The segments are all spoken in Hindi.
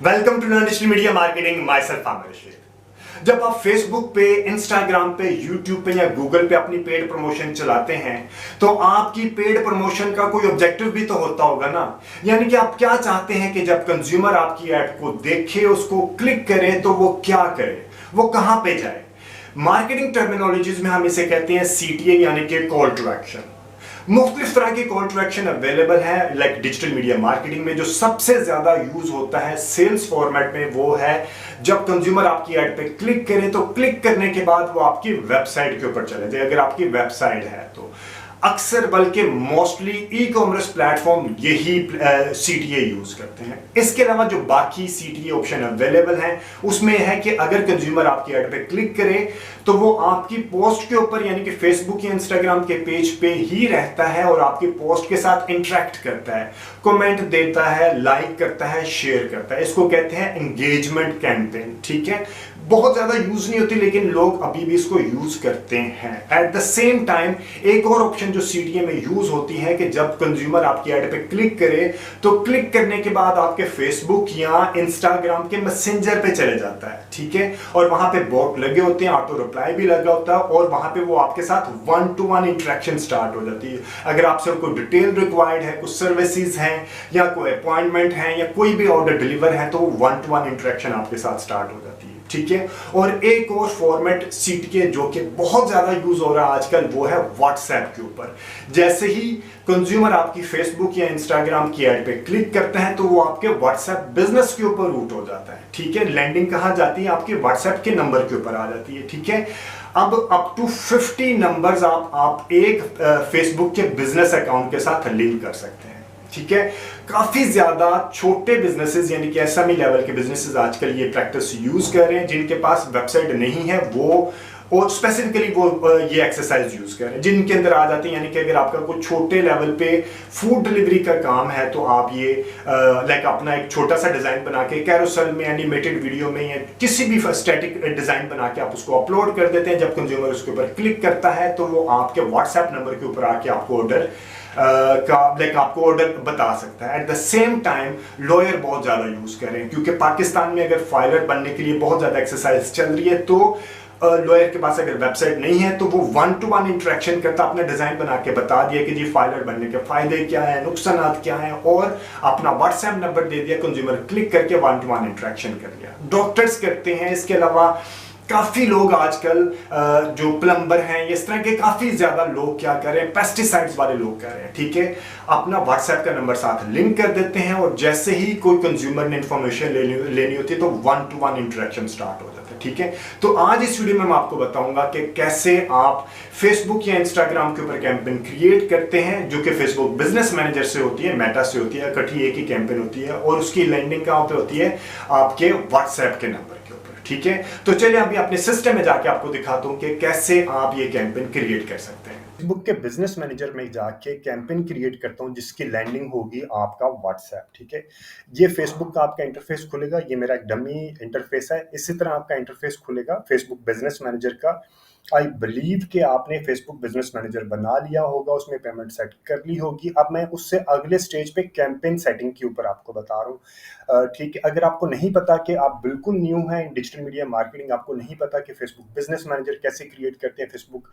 Welcome to learn digital media marketing. Myself Aamir Shaikh. जब आप फेसबुक पे, इंस्टाग्राम पे, यूट्यूब पे या गूगल पे अपनी पेड प्रमोशन चलाते हैं तो आपकी पेड प्रमोशन का कोई ऑब्जेक्टिव भी तो होता होगा ना। यानी कि आप क्या चाहते हैं कि जब कंज्यूमर आपकी ऐड को देखे, उसको क्लिक करे, तो वो क्या करे, वो कहां पे जाए। मार्केटिंग टर्मिनोलॉजीज में हम इसे कहते हैं सीटीए, यानी कि कॉल टू एक्शन। मुख्तलिफ तरह के कॉल टू एक्शन अवेलेबल है लाइक डिजिटल मीडिया मार्केटिंग में। जो सबसे ज्यादा यूज होता है सेल्स फॉर्मेट में वो है जब कंज्यूमर आपकी ऐड पे क्लिक करे तो क्लिक करने के बाद वो आपकी वेबसाइट के ऊपर चले जाए, अगर आपकी वेबसाइट है तो। अक्सर बल्कि मोस्टली ई कॉमर्स प्लेटफॉर्म यही सीटीए यूज करते हैं। इसके अलावा जो बाकी सीटीए ऑप्शन अवेलेबल हैं उसमें है कि अगर कंज्यूमर आपकी ऐड पे क्लिक करे तो वो आपकी पोस्ट के ऊपर, यानी कि फेसबुक या इंस्टाग्राम के पेज पे ही रहता है और आपकी पोस्ट के साथ इंटरेक्ट करता है, कमेंट देता है, लाइक करता है, शेयर करता है। इसको कहते हैं एंगेजमेंट कैंपेन। ठीक है, बहुत ज्यादा यूज नहीं होती लेकिन लोग अभी भी इसको यूज करते हैं। एट द सेम टाइम एक और ऑप्शन जो सीटीए में यूज होती है कि जब कंज्यूमर आपकी ऐड पे क्लिक करे तो क्लिक करने के बाद आपके फेसबुक या इंस्टाग्राम के मैसेंजर पे चले जाता है। ठीक है, और वहां पे बॉट लगे होते हैं, ऑटो रिप्लाई भी लगा होता है और वहां पे वो आपके साथ 1-to-1 इंटरेक्शन स्टार्ट हो जाती है। अगर आपसे कोई डिटेल रिक्वायर्ड है, कुछ सर्विसेज हैं या कोई अपॉइंटमेंट है या कोई भी ऑर्डर डिलीवर है तो 1-to-1 इंटरेक्शन आपके साथ स्टार्ट हो जाती है। ठीक है, और एक और फॉर्मेट सीटीए जो कि बहुत ज्यादा यूज हो रहा है आजकल वो है व्हाट्सएप के ऊपर। जैसे ही कंज्यूमर आपकी फेसबुक या इंस्टाग्राम की ऐड पे क्लिक करते हैं तो वो आपके व्हाट्सएप बिजनेस के ऊपर रूट हो जाता है। ठीक है, लैंडिंग कहां जाती है, आपके व्हाट्सएप के नंबर के ऊपर आ जाती है। ठीक है, अब अप टू 50 नंबर्स आप एक फेसबुक के बिजनेस अकाउंट के साथ लिंक कर सकते हैं। ठीक है, काफी ज्यादा छोटे बिजनेसेस यानी कि एसएमई लेवल के बिजनेसेस आजकल ये प्रैक्टिस यूज कर रहे हैं। जिनके पास वेबसाइट नहीं है वो, और स्पेसिफिकली वो ये एक्सरसाइज यूज कर रहे हैं जिनके अंदर आ जाते हैं। यानी कि अगर आपका कुछ छोटे लेवल पे फूड डिलीवरी का काम है तो आप ये लाइक अपना एक छोटा सा डिजाइन बना के कैरोसेल में, एनिमेटेड वीडियो में या किसी भी स्टैटिक डिजाइन बना के आप उसको अपलोड कर देते हैं। जब कंज्यूमर उसके ऊपर क्लिक करता है तो वो आपके व्हाट्सएप नंबर के ऊपर आके आपको ऑर्डर आपको ऑर्डर बता सकता है। At the same time lawyer बहुत ज्यादा यूज करें क्योंकि पाकिस्तान में अगर फाइलर बनने के लिए बहुत ज्यादा एक्सरसाइज चल रही है तो लॉयर के पास अगर वेबसाइट नहीं है तो वो 1-to-1 इंटरेक्शन करता, अपना डिजाइन बना के बता दिया कि जी फाइलर बनने के फायदे क्या है, नुकसान क्या है, और अपना व्हाट्सएप नंबर दे दिया, कंज्यूमर क्लिक करके 1-to-1 इंटरेक्शन कर लिया। डॉक्टर्स करते हैं। इसके अलावा काफी लोग आजकल जो प्लम्बर हैं, इस तरह के काफी ज्यादा लोग क्या कर रहे हैं, पेस्टिसाइड्स वाले लोग कर रहे हैं। ठीक है, अपना व्हाट्सएप का नंबर साथ लिंक कर देते हैं और जैसे ही कोई कंज्यूमर ने इंफॉर्मेशन लेनी होती है तो 1-to-1 इंटरेक्शन स्टार्ट हो जाता है। ठीक है, तो आज इस वीडियो में मैं आपको बताऊंगा कि कैसे आप फेसबुक या इंस्टाग्राम के ऊपर कैंपेन क्रिएट करते हैं जो कि फेसबुक बिजनेस मैनेजर से होती है, मेटा से होती है, इकट्ठी एक ही कैंपेन होती है और उसकी लैंडिंग कहां पे होती है, आपके व्हाट्सएप के नंबर के ऊपर। ठीक है, तो चलिए अभी अपने सिस्टम में जाके आपको दिखाता हूं कि कैसे आप ये कैंपेन क्रिएट कर सकते हैं। फेसबुक के बिजनेस मैनेजर में जाके कैंपेन क्रिएट करता हूं जिसकी लैंडिंग होगी आपका व्हाट्सएप। ठीक है, ये फेसबुक का आपका इंटरफेस खुलेगा, ये मेरा एक डमी इंटरफेस है। इसी तरह आपका इंटरफेस खुलेगा फेसबुक बिजनेस मैनेजर का। आई बिलीव कि आपने फेसबुक बिजनेस मैनेजर बना लिया होगा, उसमें पेमेंट सेट कर ली होगी। अब मैं उससे अगले स्टेज पे कैंपेन सेटिंग के ऊपर आपको बता रहा हूँ। ठीक है, अगर आपको नहीं पता कि आप बिल्कुल न्यू हैं डिजिटल मीडिया मार्केटिंग, आपको नहीं पता कि फेसबुक बिजनेस मैनेजर कैसे क्रिएट करते हैं, फेसबुक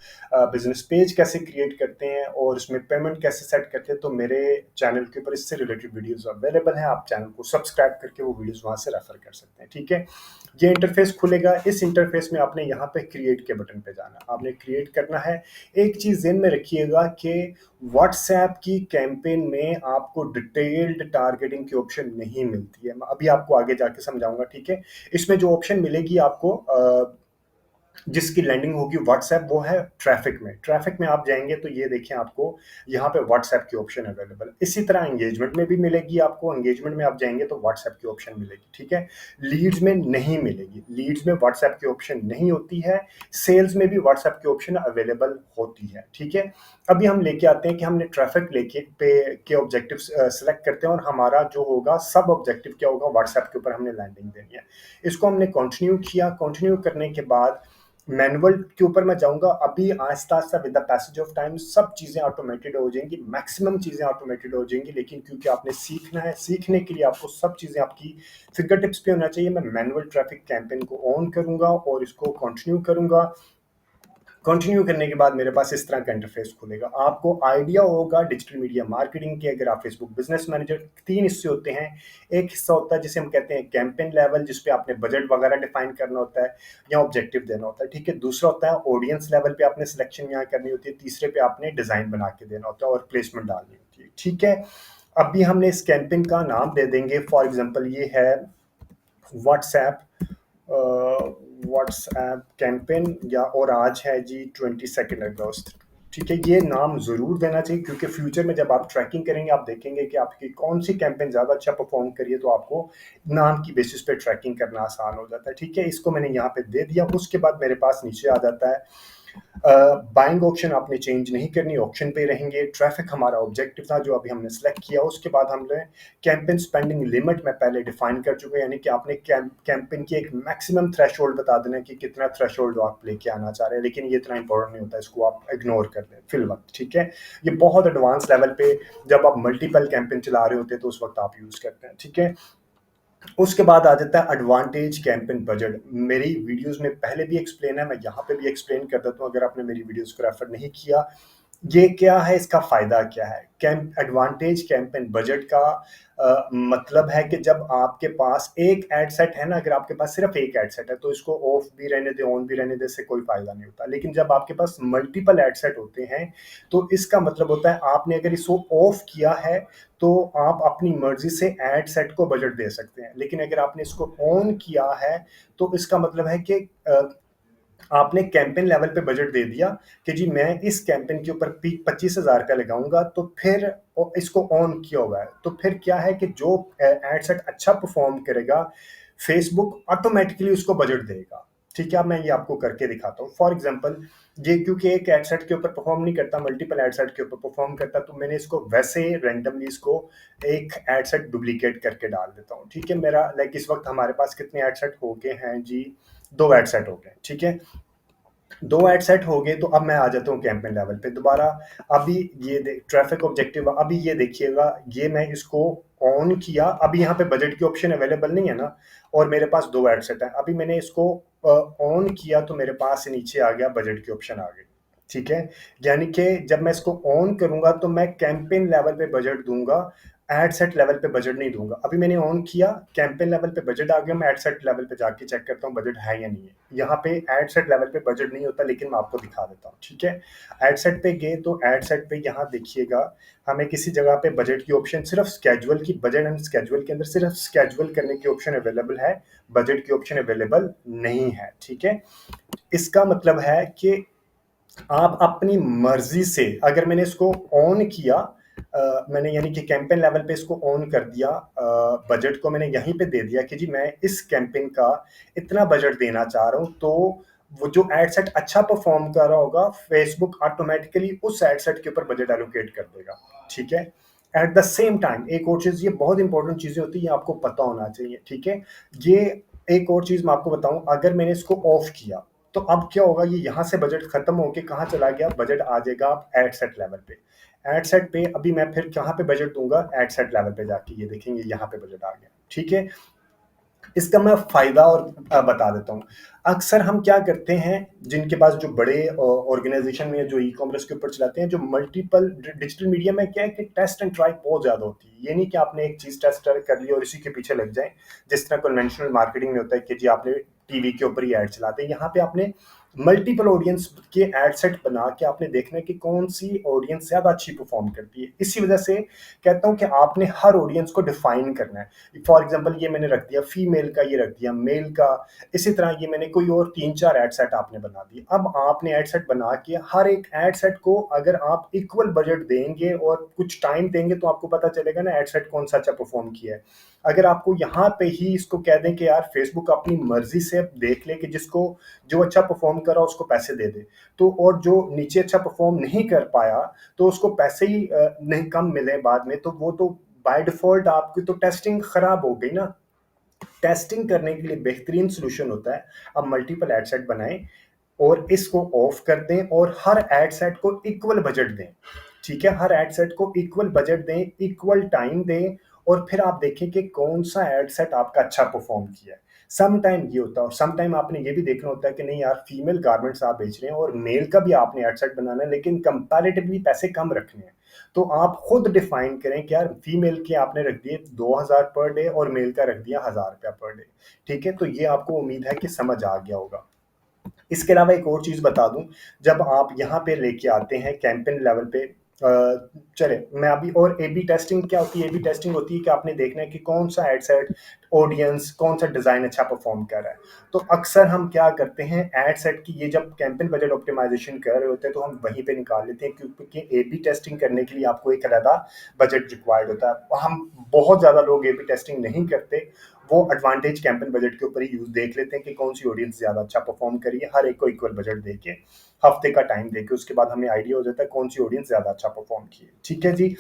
बिजनेस पेज कैसे क्रिएट करते हैं और उसमें पेमेंट कैसे सेट करते हैं, तो मेरे चैनल के ऊपर इससे रिलेटेड वीडियोस अवेलेबल हैं। आप चैनल को सब्सक्राइब करके वो वीडियोस वहां से रेफर कर सकते हैं। ठीक है, ये इंटरफेस खुलेगा। इस इंटरफेस में आपने यहाँ पे क्रिएट के बटन पे जाना, आपने क्रिएट करना है। एक चीज ध्यान में रखिएगा कि व्हाट्सएप की कैंपेन में आपको डिटेल्ड टारगेटिंग की ऑप्शन नहीं मिलती है। मैं अभी आपको आगे जाके समझाऊंगा। ठीक है, इसमें जो ऑप्शन मिलेगी आपको जिसकी लैंडिंग होगी व्हाट्सएप, वो है ट्रैफिक में। ट्रैफिक में आप जाएंगे तो ये देखिए आपको यहाँ पे व्हाट्सएप की ऑप्शन अवेलेबल है। इसी तरह एंगेजमेंट में भी मिलेगी आपको, एंगेजमेंट में आप जाएंगे तो व्हाट्सएप की ऑप्शन मिलेगी। ठीक है, लीड्स में नहीं मिलेगी, लीड्स में व्हाट्सएप की ऑप्शन नहीं होती है। सेल्स में भी व्हाट्सएप की ऑप्शन अवेलेबल होती है। ठीक है, अभी हम लेके आते हैं कि हमने ट्रैफिक लेके पे के ऑब्जेक्टिव सेलेक्ट करते हैं और हमारा जो होगा सब ऑब्जेक्टिव क्या होगा, व्हाट्सएप के ऊपर हमने लैंडिंग देनी है। इसको हमने कंटिन्यू किया। कंटिन्यू करने के बाद मैनुअल के ऊपर मैं जाऊंगा अभी Aahista Aahista with the passage of time सब चीज़ें ऑटोमेटेड हो जाएंगी, मैक्सिमम चीज़ें ऑटोमेटेड हो जाएंगी, लेकिन क्योंकि आपने सीखना है, सीखने के लिए आपको सब चीज़ें आपकी फिंगर टिप्स पे होना चाहिए। मैं मैनुअल ट्रैफिक कैंपेन को ऑन करूंगा और इसको कंटिन्यू करूंगा। कंटिन्यू करने के बाद मेरे पास इस तरह का इंटरफेस खुलेगा। आपको आइडिया होगा डिजिटल मीडिया मार्केटिंग के, अगर आप फेसबुक बिजनेस मैनेजर, तीन हिस्से होते हैं। एक हिस्सा होता है जिसे हम कहते हैं कैंपेन लेवल, जिसपे आपने बजट वगैरह डिफाइन करना होता है या ऑब्जेक्टिव देना होता है, ठीक है। दूसरा होता है ऑडियंस लेवल पे आपने सिलेक्शन यहाँ करनी होती है। तीसरे पे आपने डिजाइन बना के देना होता है और प्लेसमेंट डालनी होती है, ठीक है। अभी हमने इस कैंपेन का नाम दे देंगे, फॉर एग्जाम्पल ये है व्हाट्सएप, व्हाट्सएप कैंपेन, या और आज है जी 22 अगस्त, ठीक है। ये नाम जरूर देना चाहिए क्योंकि फ्यूचर में जब आप ट्रैकिंग करेंगे आप देखेंगे कि आपकी कौन सी कैंपेन ज्यादा अच्छा परफॉर्म करिए, तो आपको नाम की बेसिस पे ट्रैकिंग करना आसान हो जाता है, ठीक है। इसको मैंने यहाँ पे दे दिया। उसके बाद मेरे पास नीचे आ जाता है बाइंग ऑप्शन, आपने चेंज नहीं करनी, ऑप्शन पे रहेंगे। ट्रैफिक हमारा ऑब्जेक्टिव था जो अभी हमने सेलेक्ट किया। उसके बाद हमने कैंपेन स्पेंडिंग लिमिट मैं पहले डिफाइन कर चुका, यानी कि आपने कैंपेन की एक मैक्सिमम थ्रेशोल्ड बता देना कि कितना थ्रेशोल्ड आप लेके आना चाह रहे हैं, लेकिन ये इतना इंपॉर्टेंट नहीं होता, इसको आप इग्नोर कर दें फिल वक्त, ठीक है। ये बहुत एडवांस लेवल पे जब आप मल्टीपल कैंपेन चला रहे होते हैं तो उस वक्त आप यूज करते हैं, ठीक है। उसके बाद आ जाता है एडवांटेज कैंपेन बजट। मेरी वीडियोस में पहले भी एक्सप्लेन है, मैं यहाँ पे भी एक्सप्लेन कर देता हूँ अगर आपने मेरी वीडियोस को रेफर नहीं किया। ये क्या है, इसका फायदा क्या है। कैंप एडवांटेज कैंपेन बजट का मतलब है कि जब आपके पास एक एड सेट है ना, अगर आपके पास सिर्फ एक एड सेट है तो इसको ऑफ भी रहने दे, ऑन भी रहने दे, से कोई फायदा नहीं होता। लेकिन जब आपके पास मल्टीपल एड सेट होते हैं तो इसका मतलब होता है आपने अगर इसको ऑफ किया है तो आप अपनी मर्जी से एड सेट को बजट दे सकते हैं, लेकिन अगर आपने इसको ऑन किया है तो इसका मतलब है कि आपने कैंपेन लेवल पे बजट दे दिया कि जी मैं इस कैंपेन के ऊपर 25,000 रुपया लगाऊंगा, तो फिर इसको ऑन किया हुआ है तो फिर क्या है कि जो एड सेट अच्छा परफॉर्म करेगा फेसबुक ऑटोमेटिकली उसको बजट देगा, ठीक है। अब मैं ये आपको करके दिखाता हूँ। फॉर एग्जांपल ये क्योंकि एक एड सेट के ऊपर परफॉर्म नहीं करता, मल्टीपल एड सेट के ऊपर परफॉर्म करता, तो मैंने इसको वैसे रैंडमली इसको एक एड सेट डुप्लीकेट करके डाल देता हूँ, ठीक है। मेरा लाइक इस वक्त हमारे पास कितने एड सेट हो गए हैं जी, 2 एड सेट हो गए, ठीक है। 2 एड सेट हो गए तो अब मैं आ जाता हूँ कैंपेन लेवल पे दोबारा। अभी ये ट्रैफिक ऑब्जेक्टिव, अभी ये देखिएगा, ये मैं इसको ऑन किया, अभी यहाँ पे बजट की ऑप्शन अवेलेबल नहीं है ना, और मेरे पास 2 एड सेट है। अभी मैंने इसको ऑन किया तो मेरे पास नीचे आ गया, बजट की ऑप्शन आ गई, ठीक है। यानी कि जब मैं इसको ऑन करूंगा तो मैं कैंपेन लेवल पे बजट दूंगा, एड सेट लेवल पे बजट नहीं दूंगा। अभी मैंने ऑन किया, कैंपेन लेवल पे बजट आ गया, मैं एड सेट लेवल पे जाके चेक करता हूँ बजट है या नहीं है। यहाँ पे एड सेट लेवल पे बजट नहीं होता, लेकिन मैं आपको दिखा देता हूँ, ठीक है। एड सेट पे गए तो एड सेट पे यहाँ देखिएगा, हमें किसी जगह पे बजट की ऑप्शन, सिर्फ स्केजुअल की, बजट एंड स्केजुअल के अंदर सिर्फ स्केजुअल करने की ऑप्शन अवेलेबल है, बजट की ऑप्शन अवेलेबल नहीं है, ठीक है। इसका मतलब है कि आप अपनी मर्जी से, अगर मैंने इसको ऑन किया, मैंने यानी कि कैंपेन लेवल पे इसको ऑन कर दिया, बजट को मैंने यहीं पे दे दिया कि जी मैं इस कैंपेन का इतना बजट देना चाह रहा हूँ, तो वो जो एड सेट अच्छा परफॉर्म कर रहा होगा फेसबुक ऑटोमेटिकली उस एड सेट के ऊपर बजट एलोकेट कर देगा, ठीक है। एट द सेम टाइम एक और चीज, ये बहुत इंपॉर्टेंट चीजें होती है, आपको पता होना चाहिए, ठीक है। ये एक और चीज मैं आपको बताऊं, अगर मैंने इसको ऑफ किया तो अब क्या होगा, ये यहाँ से बजट खत्म होके कहाँ चला गया, बजट आ जाएगा आप एड सेट लेवल पे। एड सेट पे अभी मैं फिर कहाँ पे बजट दूंगा, एड सेट लेवल पे जाके, ये देखेंगे यहाँ पे बजट आ गया, ठीक है। इसका मैं फायदा और बता देता हूँ। अक्सर हम क्या करते हैं, जिनके पास जो बड़े ऑर्गेनाइजेशन में जो ई कॉमर्स के ऊपर चलाते हैं, जो मल्टीपल डिजिटल मीडिया में क्या है कि टेस्ट एंड ट्राई बहुत ज्यादा होती है। ये नहीं कि आपने एक चीज टेस्ट कर ली और इसी के पीछे लग जाए, जिस तरह कन्वेंशनल मार्केटिंग में होता है कि जी आपने टीवी के ऊपर ही एड चलाते हैं। यहाँ पे आपने मल्टीपल ऑडियंस के एड सेट बना के आपने देखना है कि कौन सी ऑडियंस ज्यादा अच्छी परफॉर्म करती है। इसी वजह से कहता हूँ कि आपने हर ऑडियंस को डिफाइन करना है। फॉर एग्जाम्पल ये मैंने रख दिया फीमेल का, ये रख दिया मेल का, इसी तरह ये मैंने कोई और 3-4 एड सेट आपने बना दिए। अब आपने एड सेट बना के हर एक एड सेट को अगर आप इक्वल बजट देंगे और कुछ टाइम देंगे तो आपको पता चलेगा ना एड सेट कौन सा अच्छा परफॉर्म किया है। अगर आपको यहाँ पे ही इसको कह दें कि यार फेसबुक अपनी मर्जी से देख ले कि जिसको जो अच्छा परफॉर्म कर रहा उसको पैसे दे दे, तो और जो नीचे अच्छा परफॉर्म नहीं कर पाया तो उसको पैसे ही नहीं कम मिले बाद में, तो वो तो बाय डिफॉल्ट आपकी तो टेस्टिंग खराब हो गई ना। टेस्टिंग करने के लिए बेहतरीन सोल्यूशन होता है, आप मल्टीपल एड सेट बनाएं, और इसको ऑफ कर दें और हर एड सेट को इक्वल बजट दें। ठीक है, हर एड सेट को इक्वल बजट दें, इक्वल टाइम दें, और फिर आप देखें कि कौन सा एड सेट आपका अच्छा परफॉर्म किया है। सम टाइम ये होता है, और सम टाइम आपने ये भी देखना होता है कि नहीं यार, फीमेल गारमेंट्स आप बेच रहे हैं और मेल का भी आपने एड सेट बनाना है, लेकिन कंपैरेटिवली पैसे कम रखने हैं। तो आप खुद डिफाइन करें कि यार फीमेल के आपने रख दिए 2000 पर डे और मेल का रख दिया 1000 रुपया पर डे। ठीक है, तो ये आपको उम्मीद है कि समझ आ गया होगा। इसके अलावा एक और चीज़ बता दूं, जब आप यहाँ पे लेके आते हैं कैंपेन लेवल पे, चले मैं अभी, और ए बी टेस्टिंग क्या होती है? ए बी टेस्टिंग होती है कि आपने देखना है कि कौन सा एड सेट, ऑडियंस, कौन सा डिज़ाइन अच्छा परफॉर्म कर रहा है। तो अक्सर हम क्या करते हैं, एड सेट की ये जब कैंपेन बजट ऑप्टिमाइजेशन कर रहे होते हैं तो हम वहीं पे निकाल लेते हैं, क्योंकि ए बी टेस्टिंग करने के लिए आपको एक अलग बजट रिक्वायर्ड होता है। हम बहुत ज़्यादा लोग ए बी टेस्टिंग नहीं करते, वो एडवांटेज कैंपेन बजट के ऊपर ही यूज देख लेते हैं कि कौन सी ऑडियंस ज्यादा अच्छा परफॉर्म करी है, हर एक को इक्वल बजट देके, हफ्ते का टाइम देके, उसके बाद हमें आइडिया हो जाता है कौन सी ऑडियंस ज्यादा अच्छा परफॉर्म की है। ठीक है जी।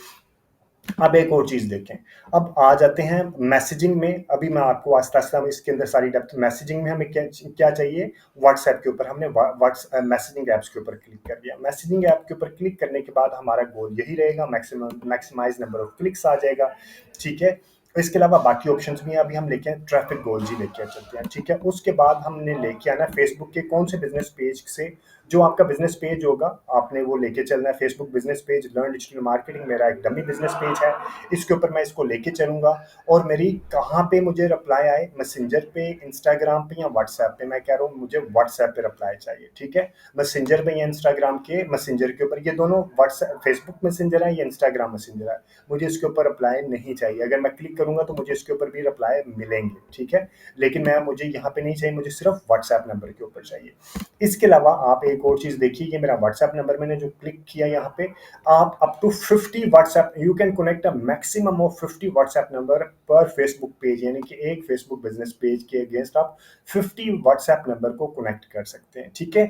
अब एक और चीज देखें, अब आ जाते हैं मैसेजिंग में। अभी मैं आपको आस्ता आस्ता इसके अंदर सारी डेप्थ, मैसेजिंग में हमें क्या क्या चाहिए, व्हाट्सएप के ऊपर हमने मैसेजिंग ऐप्स के ऊपर क्लिक कर दिया। मैसेजिंग ऐप के ऊपर क्लिक करने के बाद हमारा गोल यही रहेगा, मैक्सिमाइज नंबर ऑफ क्लिक्स आ जाएगा। ठीक है, इसके अलावा बाकी ऑप्शंस भी हैं, अभी हम लेके आए ट्रैफिक गोल्स ही लेके चलते हैं। ठीक है, उसके बाद हमने लेके आना फेसबुक के कौन से बिजनेस पेज से, जो आपका बिजनेस पेज होगा आपने वो लेके चलना है। Facebook business page, learn digital marketing मेरा एक डमी बिजनेस पेज है, इसके ऊपर मैं इसको लेके चलूंगा। और मेरी कहाँ पे मुझे रिप्लाई आए, मैसेंजर पे, इंस्टाग्राम पे या व्हाट्सएप पे? मैं कह रहा हूँ मुझे व्हाट्सएप पे रिप्लाई चाहिए। ठीक है, मैसेंजर पे या इंस्टाग्राम के मैसेंजर के ऊपर, ये दोनों व्हाट्सएप फेसबुक मैसेंजर है या इंस्टाग्राम मैसेंजर है, मुझे इसके ऊपर रिप्लाई नहीं चाहिए। अगर मैं क्लिक करूंगा तो मुझे इसके ऊपर भी रिप्लाई मिलेंगे। ठीक है, लेकिन मैं मुझे यहाँ पे नहीं चाहिए, मुझे सिर्फ व्हाट्सएप नंबर के ऊपर चाहिए। इसके अलावा आप एक और चीज देखिए, ये मेरा व्हाट्सएप नंबर, मैंने जो क्लिक किया यहाँ पे, आप up to 50 WhatsApp, you can connect a maximum of 50 WhatsApp number पर फेसबुक पेज, यानी कि एक फेसबुक बिजनेस पेज के अगेंस्ट आप 50 व्हाट्सएप नंबर को कनेक्ट कर सकते हैं। ठीक है,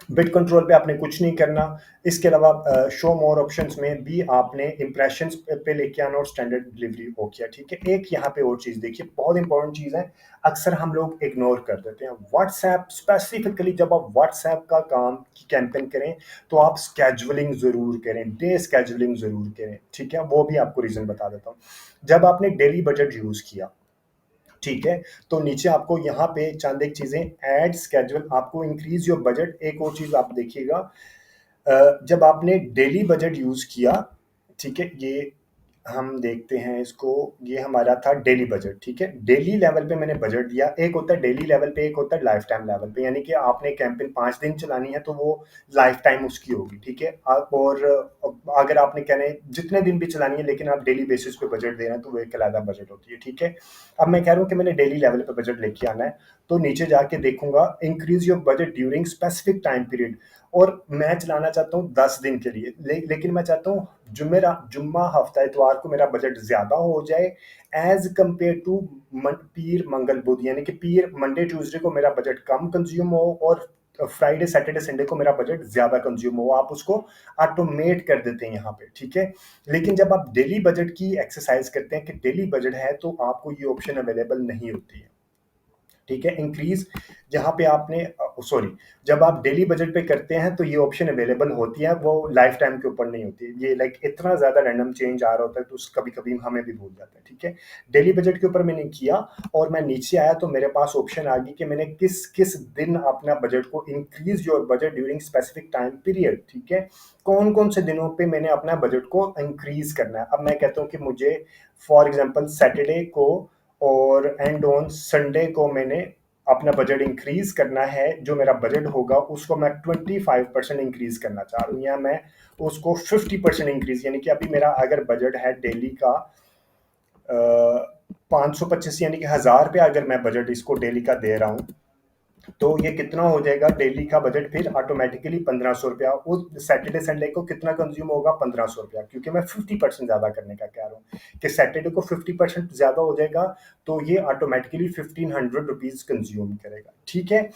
बिट कंट्रोल पे आपने कुछ नहीं करना। इसके अलावा शो मोर ऑप्शंस में भी आपने इंप्रेशंस पे लेके आना और स्टैंडर्ड डिलीवरी हो गया। ठीक है, एक यहाँ पे और चीज देखिए, बहुत इंपॉर्टेंट चीज है, अक्सर हम लोग इग्नोर कर देते हैं। व्हाट्सएप स्पेसिफिकली, जब आप व्हाट्सएप का काम की कैंपेन करें तो आप स्केजुअलिंग जरूर करें, डे स्केजुअलिंग जरूर करें। ठीक है, वो भी आपको रीजन बता देता हूँ। जब आपने डेली बजट यूज किया, ठीक है, तो नीचे आपको यहाँ पे चंद एक चीजें, ऐड स्केड्यूल, आपको इंक्रीज योर बजट। एक और चीज आप देखिएगा, जब आपने डेली बजट यूज किया, ठीक है, ये हम देखते हैं इसको, ये हमारा था डेली बजट। ठीक है, डेली लेवल पे मैंने बजट दिया, एक होता है डेली लेवल पे, एक होता है लाइफ टाइम लेवल पे, यानी कि आपने कैंपेन 5 दिन चलानी है तो वो लाइफ टाइम उसकी होगी। ठीक है, आप, और अगर आपने कहने जितने दिन भी चलानी है लेकिन आप डेली बेसिस पे बजट दे रहे हैं तो वो एक अलग बजट होती है। ठीक है, अब मैं कह रहा हूँ कि मैंने डेली लेवल पे बजट लेके आना है, तो नीचे जाके देखूंगा increase your budget during specific time period, और मैं चलाना चाहता हूँ 10 दिन के लिए, लेकिन मैं चाहता हूँ जुम्मा हफ्ता इतवार को मेरा बजट ज्यादा हो जाए एज कंपेयर टू पीर मंगल बुध, यानी कि पीर मंडे ट्यूसडे को मेरा बजट कम कंज्यूम हो और फ्राइडे सैटरडे संडे को मेरा बजट ज्यादा कंज्यूम हो। आप उसको ऑटोमेट कर देते हैं यहाँ पे। ठीक है, लेकिन जब आप डेली बजट की एक्सरसाइज करते हैं कि डेली बजट है, तो आपको ये ऑप्शन अवेलेबल नहीं होती है। ठीक है, इंक्रीज, जहां पे आपने, सॉरी, जब आप डेली बजट पे करते हैं तो ये ऑप्शन अवेलेबल होती है, वो लाइफ टाइम के ऊपर नहीं होती है। ये लाइक इतना ज्यादा रैंडम चेंज आ रहा होता है तो कभी कभी हमें भी भूल जाता है। ठीक है, डेली बजट के ऊपर मैंने किया और मैं नीचे आया तो मेरे पास ऑप्शन आ गई कि मैंने किस किस दिन अपना बजट को increase your budget during specific time period. ठीक है, कौन कौन से दिनों पे मैंने अपना बजट को इंक्रीज करना है। अब मैं कहता हूँ कि मुझे फॉर एग्जाम्पल सैटरडे को और एंड ऑन संडे को मैंने अपना बजट इंक्रीज करना है, जो मेरा बजट होगा उसको मैं 25% इंक्रीज करना चाह रहा हूँ, या मैं उसको 50% इंक्रीज, यानी कि अभी मेरा अगर बजट है डेली का 525, यानी कि 1000 रुपया अगर मैं बजट इसको डेली का दे रहा हूँ, तो ये कितना हो जाएगा डेली का बजट, फिर ऑटोमेटिकली 1500 रुपया। उस सैटरडे संडे को कितना कंज्यूम होगा, 1500 रुपया, क्योंकि मैं 50% ज्यादा करने का कह रहा हूँ कि सैटरडे को 50% ज्यादा हो जाएगा तो ये ऑटोमेटिकली 1500 रुपीज कंज्यूम करेगा। ठीक है,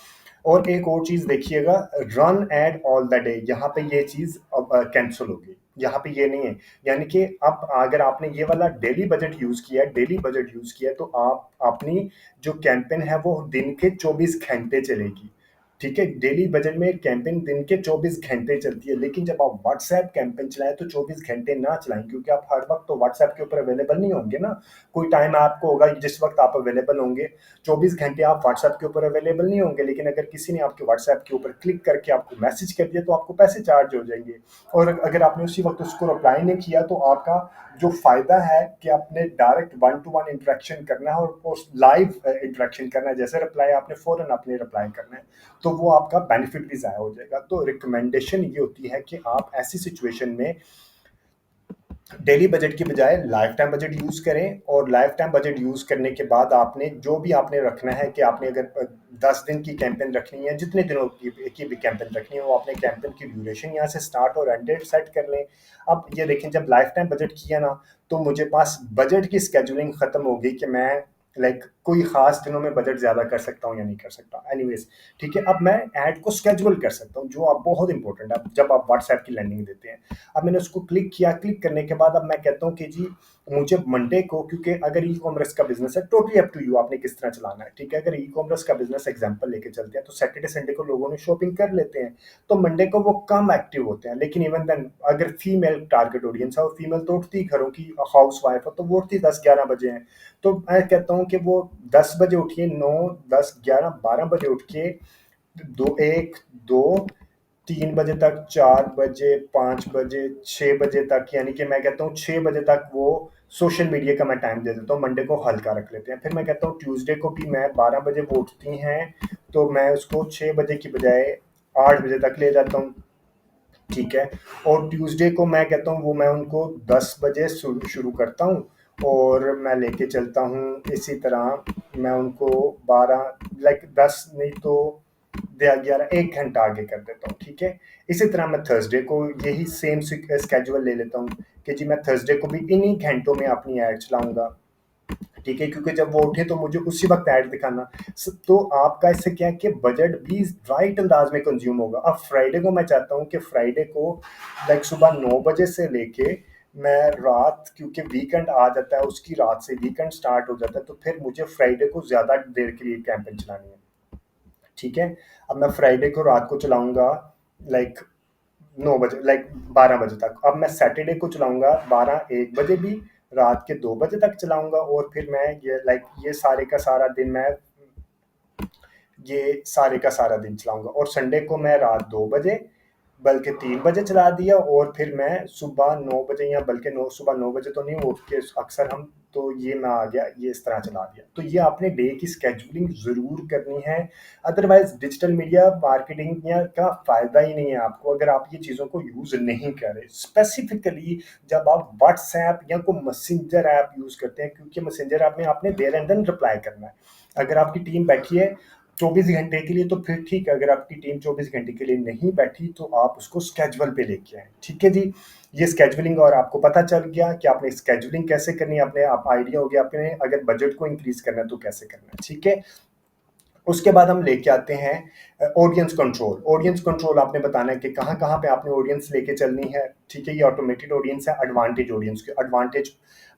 और एक और चीज देखिएगा, run ad all the day, यहाँ पे ये चीज अब कैंसिल होगी, यहाँ पे ये नहीं है। यानी कि अब अगर आपने ये वाला डेली बजट यूज किया, डेली बजट यूज किया, तो आप अपनी जो कैंपेन है वो दिन के 24 घंटे चलेगी। ठीक है, डेली बजट में कैंपेन दिन के 24 घंटे चलती है, लेकिन जब आप व्हाट्सएप कैंपेन चलाएं तो 24 घंटे ना चलाएं, क्योंकि आप हर वक्त तो व्हाट्सएप के ऊपर अवेलेबल नहीं होंगे ना। कोई टाइम आपको होगा जिस वक्त आप अवेलेबल होंगे, 24 घंटे आप व्हाट्सएप के ऊपर अवेलेबल नहीं होंगे, लेकिन अगर किसी ने आपके व्हाट्सएप के ऊपर क्लिक करके आपको मैसेज कर दिया तो आपको पैसे चार्ज हो जाएंगे। और अगर आपने उसी वक्त उसको रिप्लाई नहीं किया तो आपका जो फायदा है कि आपने direct one two one interaction करना है और लाइव इंटरेक्शन करना है, जैसे रिप्लाई आपने फौरन आपने रिप्लाई करना है, तो वो आपका बेनिफिट भी ज़ाया हो जाएगा। तो रिकमेंडेशन ये होती है कि आप ऐसी सिचुएशन में डेली बजट की बजाय लाइफ टाइम बजट यूज़ करें, और लाइफ टाइम बजट यूज़ करने के बाद आपने जो भी आपने रखना है कि आपने अगर 10 दिन की कैंपेन रखनी है, जितने दिनों की भी कैंपेन रखनी है, वो आपने कैंपेन की ड्यूरेशन यहाँ से स्टार्ट और एंड डेट सेट कर लें। अब ये देखें, जब लाइफ टाइम बजट किया ना, तो मुझे पास बजट की स्केजुलिंग ख़त्म हो गई कि मैं कोई ख़ास दिनों में बजट ज़्यादा कर सकता हूँ या नहीं कर सकता। एनीवेज़, ठीक है, अब मैं ऐड को स्केड्यूल कर सकता हूँ, जो आप बहुत इंपॉर्टेंट है जब आप व्हाट्सएप की लैंडिंग देते हैं। अब मैंने उसको क्लिक किया, क्लिक करने के बाद अब मैं कहता हूँ कि जी मुझे मंडे को, क्योंकि अगर ई कॉमर्स का बिजनेस है, टोटली अप टू यू आपने किस तरह चलाना है, ठीक है। अगर ई कॉमर्स का बिजनेस एग्जांपल लेके चलते हैं तो सैटरडे संडे को लोगों ने शॉपिंग कर लेते हैं, तो मंडे को वो कम एक्टिव होते हैं। लेकिन इवन देन अगर फीमेल टारगेट ऑडियंस है और फीमेल तो उठती घरों की हाउस वाइफ है, तो वो उठती 10-11 बजे हैं, तो मैं कहता हूँ कि वो 10 बजे उठिए, 9, 10, 11, 12 बजे उठ के 2, 1, 2, 3 बजे तक, 4 बजे, 5 बजे, 6 बजे तक, यानी कि मैं कहता हूँ 6 बजे तक वो सोशल मीडिया का मैं टाइम दे देता हूँ। मंडे को हल्का रख लेते हैं। फिर मैं कहता हूँ ट्यूसडे को भी मैं 12 बजे वो उठती हैं, तो मैं उसको 6 बजे की बजाय 8 बजे तक ले जाता हूँ, ठीक है। और ट्यूसडे को मैं कहता हूँ वो मैं उनको 10 बजे शुरू करता हूँ और मैं लेके चलता हूँ। इसी तरह मैं उनको 10 नहीं तो 11, 1 घंटा आगे कर देता हूँ, ठीक है। इसी तरह मैं थर्सडे को यही सेम स्केड्यूल ले लेता हूँ कि जी मैं थर्सडे को भी इन्हीं घंटों में अपनी ऐड चलाऊंगा, ठीक है, क्योंकि जब वो उठे तो मुझे उसी वक्त ऐड दिखाना। तो आपका इससे क्या है कि बजट भी राइट अंदाज में कंज्यूम होगा। अब फ्राइडे को मैं चाहता हूँ कि फ्राइडे को सुबह 9 बजे से लेके मैं रात, क्योंकि वीकेंड आ जाता है, उसकी रात से वीकेंड स्टार्ट हो जाता है, तो फिर मुझे फ्राइडे को ज़्यादा देर के लिए कैंपेन चलानी है, ठीक है। अब मैं फ्राइडे को रात को चलाऊंगा 9 बजे 12 बजे तक। अब मैं सैटरडे को चलाऊंगा 12-1 बजे भी, रात के 2 बजे तक चलाऊंगा, और फिर मैं ये सारे का सारा दिन मैं ये सारे का सारा दिन चलाऊंगा। और संडे को मैं रात 2 बजे बल्कि 3 बजे चला दिया, और फिर मैं सुबह 9 बजे, या बल्कि सुबह 9 बजे तो नहीं उठ के अक्सर हम, तो ये मैं आ गया, ये इस तरह चला दिया। तो ये आपने डे की स्केड्यूलिंग ज़रूर करनी है, अदरवाइज डिजिटल मीडिया मार्केटिंग या का फ़ायदा ही नहीं है आपको अगर आप ये चीज़ों को यूज़ नहीं कर रहे। स्पेसिफिकली जब आप व्हाट्सएप या कोई मैसेंजर ऐप यूज़ करते हैं, क्योंकि मैसेंजर ऐप में आपने देयर एंड देन रिप्लाई करना है। अगर आपकी टीम बैठी है 24 घंटे के लिए तो फिर ठीक है, अगर आपकी टीम 24 घंटे के लिए नहीं बैठी तो आप उसको स्केड्यूल पे लेके आएँ, ठीक है जी। ये स्केड्यूलिंग, और आपको पता चल गया कि आपने स्केड्यूलिंग कैसे करनी है, आपने आप आइडिया हो गया आपने अगर बजट को इंक्रीज़ करना है तो कैसे करना है, ठीक है। उसके बाद हम लेके आते हैं ऑडियंस कंट्रोल। ऑडियंस कंट्रोल आपने बताना है कि कहाँ-कहाँ पे आपने ऑडियंस लेके चलनी है, ठीक है। ये ऑटोमेटेड ऑडियंस है, एडवांटेज ऑडियंस की एडवांटेज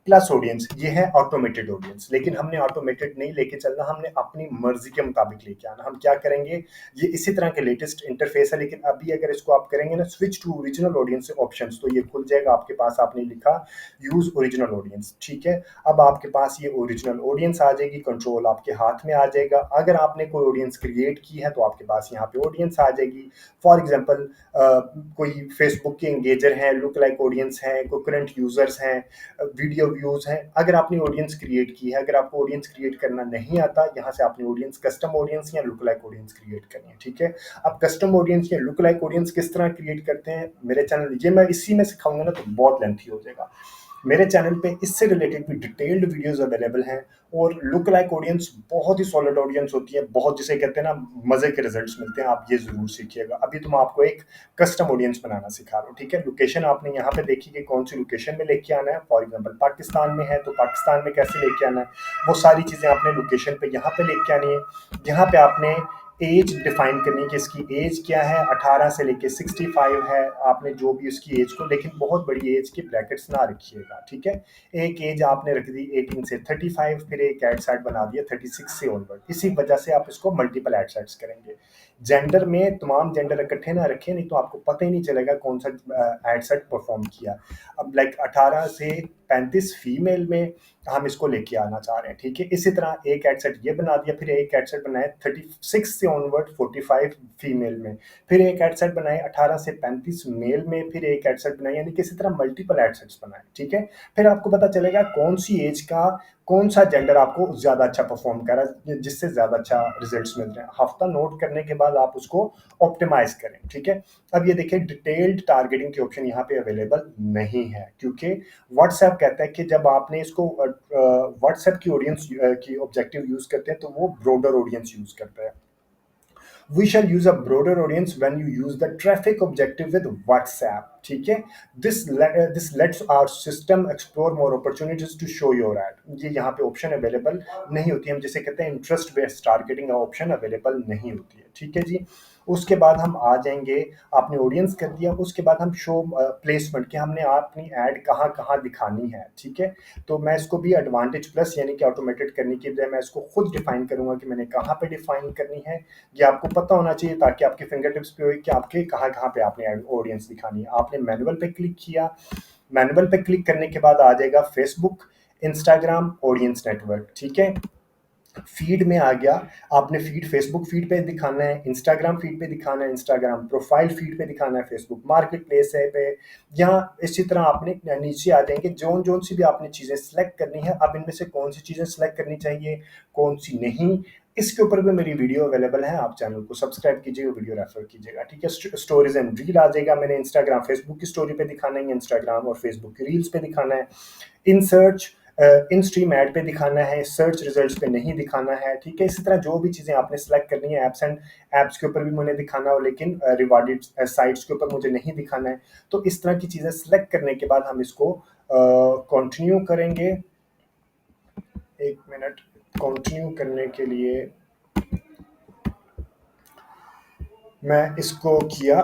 प्लस ऑडियंस, ये है ऑटोमेटेड ऑडियंस। लेकिन हमने ऑटोमेटेड नहीं लेके चलना, हमने अपनी मर्जी के मुताबिक लेके आना। हम क्या करेंगे, ये इसी तरह के लेटेस्ट इंटरफेस है, लेकिन अभी अगर इसको आप करेंगे ना switch to original audience options, तो ये खुल जाएगा आपके पास। आपने लिखा यूज ओरिजिनल ऑडियंस, ठीक है। अब आपके पास ये ओरिजिनल ऑडियंस आ जाएगी, कंट्रोल आपके हाथ में आ जाएगा। अगर आपने कोई ऑडियंस क्रिएट की है तो आपके पास यहाँ पे ऑडियंस आ जाएगी। फॉर एग्जांपल कोई फेसबुक के एंगेजर हैं, लुक लाइक ऑडियंस हैं, कोई करंट यूजर्स हैं, वीडियो व्यूज हैं। अगर आपने ऑडियंस क्रिएट की है, अगर आपको ऑडियंस क्रिएट करना नहीं आता, यहाँ से आपने ऑडियंस कस्टम ऑडियंस या लुक लाइक ऑडियंस क्रिएट करनी है, ठीक है। अब कस्टम ऑडियंस या लुक लाइक ऑडियंस किस तरह क्रिएट करते हैं, मेरे चैनल, ये मैं इसी में सिखाऊंगा ना तो बहुत लेंथी हो जाएगा। मेरे चैनल पे इससे रिलेटेड भी डिटेल्ड वीडियोस अवेलेबल हैं। और लुक लाइक ऑडियंस बहुत ही सॉलिड ऑडियंस होती है, बहुत जिसे कहते हैं ना मजे के रिजल्ट्स मिलते हैं। आप ये जरूर सीखिएगा। अभी तो मैं आपको एक कस्टम ऑडियंस बनाना सिखा रहा हूँ, ठीक है। लोकेशन आपने यहाँ पे देखी कि कौन सी लोकेशन में लेके आना है। फॉर एग्जाम्पल पाकिस्तान में है तो पाकिस्तान में कैसे लेके आना है, वो सारी चीजें आपने लोकेशन पे यहाँ पे लेके आनी है। यहाँ पे आपने एज डिफाइन करनी है कि इसकी एज क्या है, 18 से लेके 65 है, आपने जो भी उसकी एज को, लेकिन बहुत बड़ी एज की ब्रैकेट्स ना रखिएगा, ठीक है। एक एज आपने रख दी 18 से 35, फिर एक एड सेट बना दिया 36 से ऑनवर्ड, इसी वजह से आप इसको मल्टीपल एड सेट्स करेंगे। जेंडर में तमाम जेंडर इकट्ठे ना रखें, नहीं तो आपको पता ही नहीं चलेगा कौन सा एड सेट परफॉर्म किया। अब लाइक 18 से 35 फीमेल में हम इसको लेके आना चाह रहे हैं, ठीक है। इसी तरह एक एड सेट ये बना दिया, फिर एक एड सेट बनाए 36 से ऑनवर्ड 45 फीमेल में, फिर एक एड सेट बनाए 18 से 35 मेल में, फिर एक एड सेट बनाए, यानी कि इसी तरह मल्टीपल एड सेट्स बनाए, ठीक है। फिर आपको पता चलेगा कौन सी एज का कौन सा जेंडर आपको ज्यादा अच्छा परफॉर्म कर रहा है, जिससे ज्यादा अच्छा रिजल्ट्स मिल रहे हैं। हफ्ता नोट करने के बाद आप उसको ऑप्टिमाइज करें, ठीक है। अब ये देखिए डिटेल्ड टारगेटिंग की ऑप्शन यहाँ पे अवेलेबल नहीं है, क्योंकि व्हाट्सएप कहता है कि जब आपने इसको व्हाट्सएप की ऑडियंस की ऑब्जेक्टिव यूज करते हैं तो वो ब्रॉडर ऑडियंस यूज करता है। We shall use a broader audience when you use the traffic objective with WhatsApp, ठीक है। This lets our system explore more opportunities to show your ad। ये यहाँ पे ऑप्शन अवेलेबल नहीं होती, हम जिसे कहते हैं interest based targeting option available नहीं होती है, ठीक है जी। उसके बाद हम आ जाएंगे, आपने ऑडियंस कर दिया, उसके बाद हम शो प्लेसमेंट कि हमने अपनी ऐड कहाँ कहाँ दिखानी है, ठीक है। तो मैं इसको भी एडवांटेज प्लस यानी कि ऑटोमेटेड करने की बजाय मैं इसको खुद डिफाइन करूंगा कि मैंने कहाँ पे डिफाइन करनी है। ये आपको पता होना चाहिए ताकि आपके फिंगर टिप्स पे हो कि आपके कहाँ कहाँ पे आपने ऑडियंस दिखानी है। आपने मैनुअल पे क्लिक किया, मैनुअल पे क्लिक करने के बाद आ जाएगा फेसबुक, इंस्टाग्राम ऑडियंस नेटवर्क, ठीक है। फीड में आ गया, आपने फीड फेसबुक फीड पे दिखाना है, इंस्टाग्राम फीड पे दिखाना है, इंस्टाग्राम प्रोफाइल फीड पे दिखाना है, फेसबुक मार्केट प्लेस है पे, यहाँ इसी तरह आपने नीचे आ जाएंगे जोन जोन सी भी आपने चीज़ें सेलेक्ट करनी है। अब इनमें से कौन सी चीज़ें सेलेक्ट करनी चाहिए, कौन सी नहीं, इसके ऊपर भी मेरी वीडियो अवेलेबल है, आप चैनल को सब्सक्राइब कीजिएगा, वीडियो रेफर कीजिएगा, ठीक है। स्टोरीज एंड रील आ जाएगा, मैंने इंस्टाग्राम फेसबुक की स्टोरी पे दिखाना है, इंस्टाग्राम और फेसबुक की रील्स पे दिखाना है। In search in stream add पे दिखाना है, सर्च रिजल्ट्स पे नहीं दिखाना है, ठीक है। इसी तरह जो भी चीज़ें आपने सेलेक्ट करनी है, एप्स एंड ऐप्स के ऊपर भी मुझे दिखाना हो, लेकिन रिवार्डेड साइट्स के ऊपर मुझे नहीं दिखाना है। तो इस तरह की चीज़ें सेलेक्ट करने के बाद हम इसको कंटिन्यू करेंगे। एक मिनट, कंटिन्यू करने के लिए मैं इसको किया,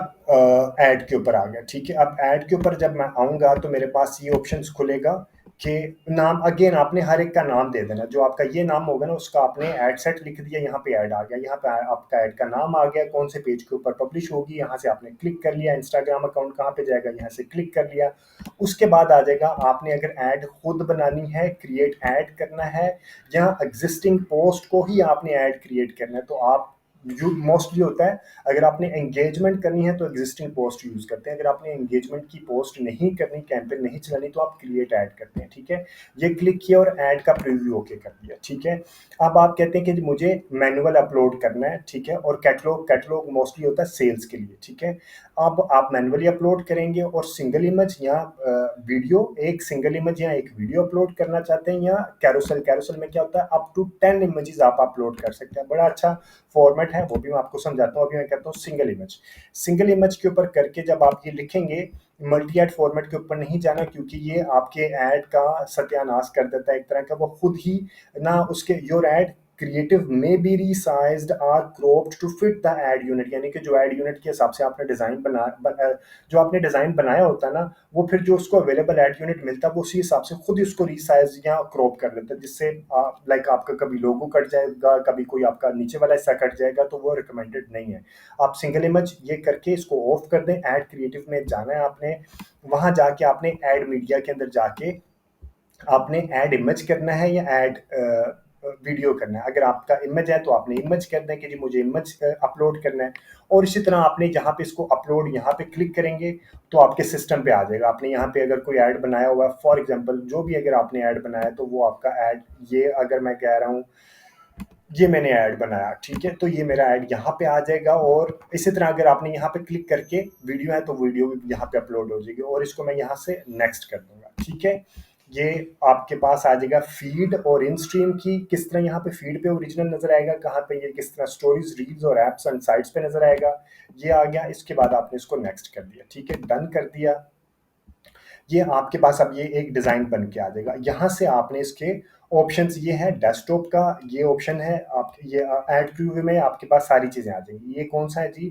ऐड के ऊपर आ गया, ठीक है। अब ऐड के ऊपर जब मैं आऊँगा तो मेरे पास ये ऑप्शंस खुलेगा कि नाम, अगेन आपने हर एक का नाम दे देना, जो आपका ये नाम होगा ना उसका आपने ऐड सेट लिख दिया, यहाँ पे ऐड आ गया, यहाँ पे आपका ऐड का नाम आ गया, कौन से पेज के ऊपर पब्लिश होगी, यहाँ से आपने क्लिक कर लिया, इंस्टाग्राम अकाउंट कहाँ पे जाएगा, यहाँ से क्लिक कर लिया। उसके बाद आ जाएगा आपने अगर ऐड खुद बनानी है, क्रिएट ऐड करना है, या एग्जिस्टिंग पोस्ट को ही आपने ऐड क्रिएट करना है, तो आप जो मोस्टली होता है, अगर आपने एंगेजमेंट करनी है तो एग्जिस्टिंग पोस्ट यूज करते हैं, अगर आपने एंगेजमेंट की पोस्ट नहीं करनी, कैंपेन नहीं चलानी, तो आप क्रिएट ऐड करते हैं, ठीक है। ये क्लिक किया और ऐड का प्रीव्यू ओके कर दिया, ठीक है। अब आप कहते हैं कि मुझे मैनुअल अपलोड करना है, ठीक है, और कैटलॉग मोस्टली होता है सेल्स के लिए, ठीक है। अब आप मैनुअली अपलोड करेंगे और सिंगल इमेज या वीडियो, एक सिंगल इमेज या एक वीडियो अपलोड करना चाहते हैं, या कैरोसेल में क्या होता है अप टू 10 इमेजेस आप अपलोड कर सकते हैं, बड़ा अच्छा फॉर्मेट है, वो भी मैं आपको समझाता हूँ। अभी मैं कहता हूँ सिंगल इमेज के ऊपर करके जब आप ये लिखेंगे, मल्टी एड फॉर्मेट के ऊपर नहीं जाना, क्योंकि ये आपके ऐड का सत्यानाश कर देता है एक तरह का, वो खुद ही ना उसके योर ऐड क्रिएटिव में be resized or cropped to fit the ad unit, यानी कि जो ऐड यूनिट के हिसाब से आपने जो आपने डिजाइन बनाया होता है ना, वो फिर जो उसको अवेलेबल ऐड यूनिट मिलता है वो उसी हिसाब से खुद ही उसको रीसाइज या क्रॉप कर लेता है, जिससे लाइक आपका कभी लोगो कट जाएगा, कभी कोई आपका नीचे वाला हिस्सा कट जाएगा, तो वो रिकमेंडेड नहीं है। आप सिंगल इमेज ये करके इसको ऑफ कर दें, ऐड क्रिएटिव में जाना है आपने, वहां जाके आपने ऐड मीडिया के अंदर जाके आपने ऐड इमेज करना है या ऐड वीडियो करना है। अगर आपका इमेज है तो आपने इमेज कर दें कि जी मुझे इमेज अपलोड करना है, और इसी तरह आपने जहाँ पे इसको अपलोड यहाँ पे क्लिक करेंगे तो आपके सिस्टम पे आ जाएगा। आपने यहाँ पे अगर कोई ऐड बनाया हुआ है, फॉर एग्जांपल जो भी अगर आपने ऐड बनाया है, तो वो आपका ऐड, ये अगर मैं कह रहा हूँ ये मैंने ऐड बनाया, ठीक है, तो ये मेरा ऐड यहाँ पे आ जाएगा। और इसी तरह अगर आपने यहाँ पे क्लिक करके वीडियो है तो वीडियो भी यहाँ पे अपलोड हो जाएगी, और इसको मैं यहाँ से नेक्स्ट कर दूंगा, ठीक है। ये आपके पास आ जाएगा फीड और इन स्ट्रीम की, किस तरह यहाँ पे फीड पे ओरिजिनल नजर आएगा, कहाँ पे ये किस तरह स्टोरीज, रील्स और एप्स एंड साइट्स पे नजर आएगा, ये आ गया। इसके बाद आपने इसको नेक्स्ट कर दिया, ठीक है, डन कर दिया। ये आपके पास अब ये एक डिजाइन बन के आ जाएगा। यहाँ से आपने इसके ऑप्शंस ये है डेस्कटॉप का, ये ऑप्शन है आप ये ऐड प्रीव्यू में आपके पास सारी चीज़ें आ जाएंगी। ये कौन सा है जी,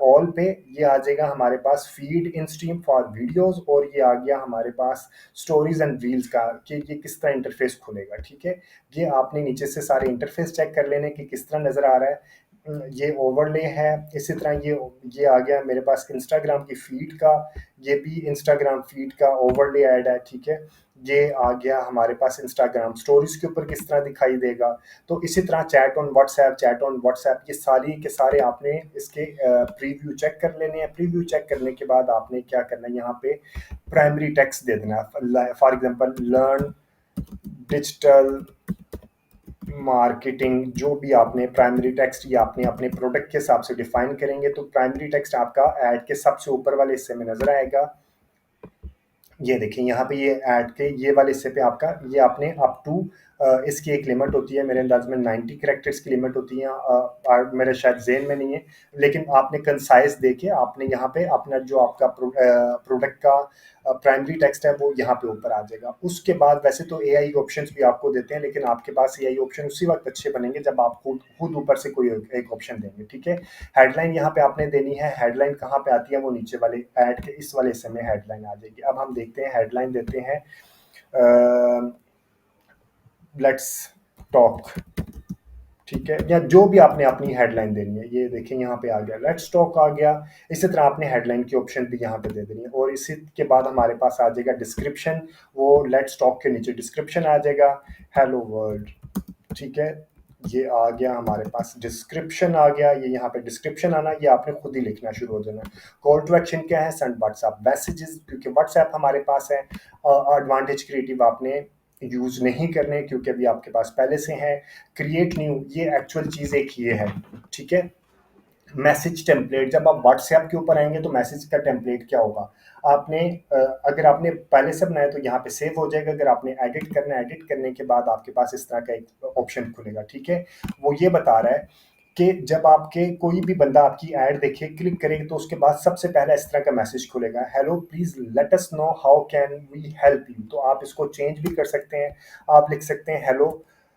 ऑल पे ये आ जाएगा हमारे पास feed in stream for videos, और ये आ गया हमारे पास स्टोरीज एंड रील्स का कि ये किस तरह इंटरफेस खुलेगा। ठीक है, ये आपने नीचे से सारे इंटरफेस चेक कर लेने कि किस तरह नज़र आ रहा है। ये ओवरले है। इसी तरह ये आ गया मेरे पास इंस्टाग्राम की फीड का, ये भी इंस्टाग्राम फीड का ओवरले ऐड है। ठीक है, ये आ गया हमारे पास इंस्टाग्राम स्टोरीज के ऊपर किस तरह दिखाई देगा। तो इसी तरह चैट ऑन व्हाट्सएप ये सारी के सारे आपने इसके प्रीव्यू चेक कर लेने हैं। प्रीव्यू चेक करने के बाद आपने क्या करना है, यहाँ पे प्राइमरी टेक्स्ट दे देना है। For example learn digital marketing, जो भी आपने प्राइमरी टेक्स्ट या आपने अपने प्रोडक्ट के हिसाब से डिफाइन करेंगे, तो प्राइमरी टेक्स्ट आपका ऐड के सबसे ऊपर वाले हिस्से में नजर आएगा। ये देखिए यहाँ पे ये ऐड के ये वाले हिस्से पे आपका ये आपने अप टू इसकी एक लिमिट होती है, मेरे अंदाज में 90 कैरेक्टर्स की लिमिट होती है, मेरे शायद जेन में नहीं है, लेकिन आपने कंसाइज देके आपने यहाँ पे अपना जो आपका प्रोडक्ट का प्राइमरी टेक्स्ट है वो यहाँ पे ऊपर आ जाएगा। उसके बाद वैसे तो एआई ऑप्शंस भी आपको देते हैं, लेकिन आपके पास एआई ऑप्शन उसी वक्त अच्छे बनेंगे जब आप खुद खुद ऊपर से कोई एक ऑप्शन देंगे। ठीक है, हेडलाइन यहाँ पे आपने देनी है। हेडलाइन कहाँ पे आती है, वो नीचे वाले ऐड के इस वाले हिस्से में हेडलाइन आ जाएगी। अब हम देखते हैं हेडलाइन देते हैं लेट्स टॉक। ठीक है, या जो भी आपने अपनी हेडलाइन देनी है, ये देखें यहाँ पे आ गया लेट्स टॉक आ गया। इसी तरह आपने हेडलाइन की ऑप्शन भी यहाँ पे दे देनी है, और इसी के बाद हमारे पास आ जाएगा डिस्क्रिप्शन, वो लेट्स टॉक के नीचे डिस्क्रिप्शन आ जाएगा हेलो वर्ल्ड। ठीक है, ये आ गया हमारे पास डिस्क्रिप्शन आ गया। ये यहाँ पे डिस्क्रिप्शन आना, ये आपने खुद ही लिखना शुरू हो जाना। कॉल टू एक्शन क्या है, सेंड व्हाट्सएप मैसेजेस, क्योंकि व्हाट्सएप हमारे पास है। एडवांटेज क्रिएटिव आपने यूज नहीं करने क्योंकि अभी आपके पास पहले से है। क्रिएट न्यू, ये एक्चुअल चीज एक ये है। ठीक है, मैसेज टेम्पलेट, जब आप व्हाट्सएप के ऊपर आएंगे तो मैसेज का टेम्पलेट क्या होगा, आपने अगर आपने पहले से बनाया तो यहाँ पे सेव हो जाएगा। अगर आपने एडिट करना है, एडिट करने के बाद आपके पास इस तरह का एक ऑप्शन खुलेगा। ठीक है, वो ये बता रहा है कि जब आपके कोई भी बंदा आपकी ऐड देखे, क्लिक करेगा, तो उसके बाद सबसे पहले इस तरह का मैसेज खुलेगा, hello please let us know how can we help you. तो आप इसको चेंज भी कर सकते हैं। आप लिख सकते हैं हेलो,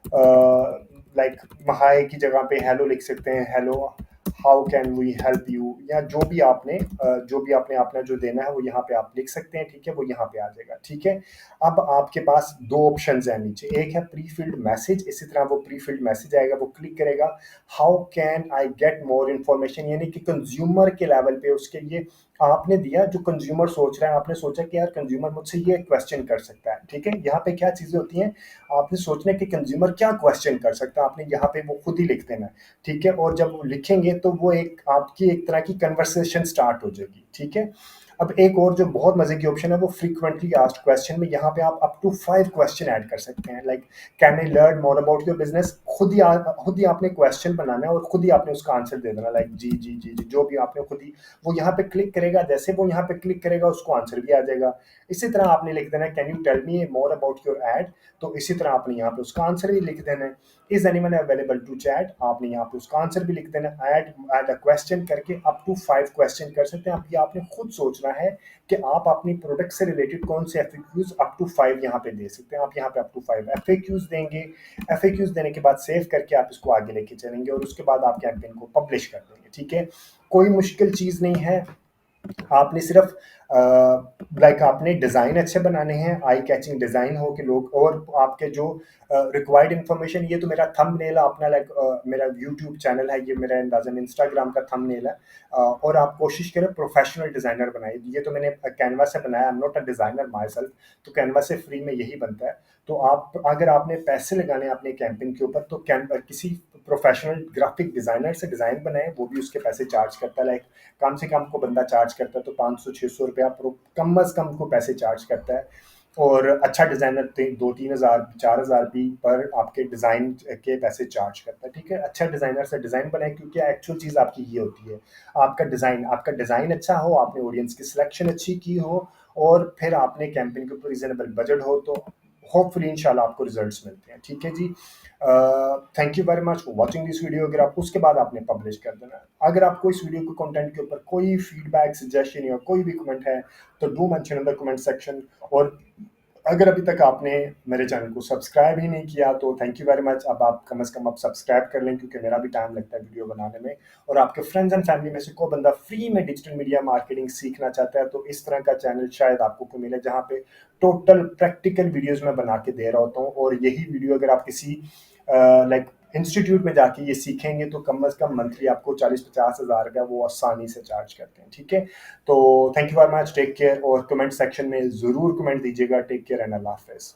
लाइक हाय की जगह पे हेलो लिख सकते हैं, hello how can we help you, या जो भी आपने अपना जो देना है वो यहाँ पे आप लिख सकते हैं। ठीक है, वो यहाँ पे आ जाएगा। ठीक है, अब आपके पास दो ऑप्शन है नीचे, एक है प्री फिल्ड मैसेज, इसी तरह वो प्री फिल्ड मैसेज आएगा, वो क्लिक करेगा how can I get more information, यानी कि कंज्यूमर के लेवल पे उसके लिए आपने दिया, जो कंज्यूमर सोच रहा है, आपने सोचा कि यार कंज्यूमर मुझसे ये क्वेश्चन कर सकता है। ठीक है, यहाँ पे क्या चीजें होती हैं, आपने सोचना कि कंज्यूमर क्या क्वेश्चन कर सकता है, आपने यहाँ पे वो खुद ही लिख देना है। ठीक है, और जब वो लिखेंगे तो वो एक आपकी एक तरह की कन्वर्सेशन स्टार्ट हो जाएगी। ठीक है, अब एक और जो बहुत मजे की ऑप्शन है वो फ्रीक्वेंटली आस्क्ड क्वेश्चन में, यहाँ पे आप अप टू 5 क्वेश्चन ऐड कर सकते हैं, like can I learn more about your business. खुद ही आपने क्वेश्चन बनाना है और खुद ही आपने उसका आंसर दे देना, लाइक जी जी जी जी, जो भी आपने खुद ही, वो यहाँ पे क्लिक करेगा, जैसे वो यहाँ पे क्लिक करेगा उसको आंसर भी आ जाएगा। इसी तरह आपने लिख देना can you tell me more about your ad, तो इसी तरह आपने यहाँ पे उसका आंसर भी लिख देना है। Is anyone available to chat, आपने यहाँ पे उसका आंसर भी लिख देना। ऐड अ क्वेश्चन करके अप टू 5 क्वेश्चन कर सकते हैं। अब ये आपने खुद सोचना है कि आप अपनी प्रोडक्ट से रिलेटेड कौन से एफएक्यूज अप टू 5 यहाँ पे दे सकते हैं। आप यहाँ पे अप टू 5 एफएक्यूज देंगे। एफएक्यूज देने के बाद सेव करके आप इसको आगे लेके चलेंगे और उसके बाद आप कैंपेन को पब्लिश कर देंगे। ठीक है, कोई मुश्किल चीज नहीं है, आपने सिर्फ लाइक आपने डिज़ाइन अच्छे बनाने हैं, आई कैचिंग डिज़ाइन हो कि लोग, और आपके जो रिक्वायर्ड इन्फॉर्मेशन, ये तो मेरा थंबनेल अपना लाइक मेरा यूट्यूब चैनल है, ये मेरा अंदाज़न इंस्टाग्राम का थंबनेल है, और आप कोशिश करें प्रोफेशनल डिज़ाइनर बनाइए। ये तो मैंने कैनवा से बनाया, I am not a designer my self, तो कैनवा से फ्री में यही बनता है। तो आप अगर आपने पैसे लगाने हैं अपने कैंपेन के ऊपर, तो किसी प्रोफेशनल ग्राफिक डिज़ाइनर से डिज़ाइन बनाएं, वो भी उसके पैसे चार्ज करता है। लाइक कम से कम को बंदा चार्ज करता है तो 500-600 रुपया कम अज़ कम को पैसे चार्ज करता है, और अच्छा डिज़ाइनर 2-3 हज़ार 4 हज़ार भी पर आपके डिज़ाइन के पैसे चार्ज करता है। ठीक है, अच्छा डिज़ाइनर से डिज़ाइन बनाए, क्योंकि एक्चुअल चीज़ आपकी ये होती है, आपका डिज़ाइन अच्छा हो, आपने ऑडियंस की सिलेक्शन अच्छी की हो, और फिर आपने कैंपेन के ऊपर रीजनेबल बजट हो, तो होपफुली इंशाल्लाह आपको रिजल्ट्स मिलते हैं। ठीक है जी, thank you very much for watching this video. अगर आप उसके बाद आपने पब्लिश कर देना। अगर आपको इस वीडियो के कंटेंट के ऊपर कोई फीडबैक, सजेशन या कोई भी कमेंट है, तो do mention in the comment section, और अगर अभी तक आपने मेरे चैनल को सब्सक्राइब ही नहीं किया तो थैंक यू वेरी मच। अब आप कम से कम अब सब्सक्राइब कर लें, क्योंकि मेरा भी टाइम लगता है वीडियो बनाने में। और आपके फ्रेंड्स एंड फैमिली में से कोई बंदा फ्री में डिजिटल मीडिया मार्केटिंग सीखना चाहता है तो इस तरह का चैनल शायद आपको कोई मिले, जहाँ पे टोटल प्रैक्टिकल वीडियोस मैं बना के दे रहा होता हूँ। और यही वीडियो अगर आप किसी लाइक इंस्टीट्यूट में जाके ये सीखेंगे तो कम से कम मंथली आपको 40-50 हज़ार का वो आसानी से चार्ज करते हैं। ठीक है, तो thank you very much, take care. और कमेंट सेक्शन में ज़रूर कमेंट दीजिएगा। टेक केयर एंड अल्लाह हाफिज़।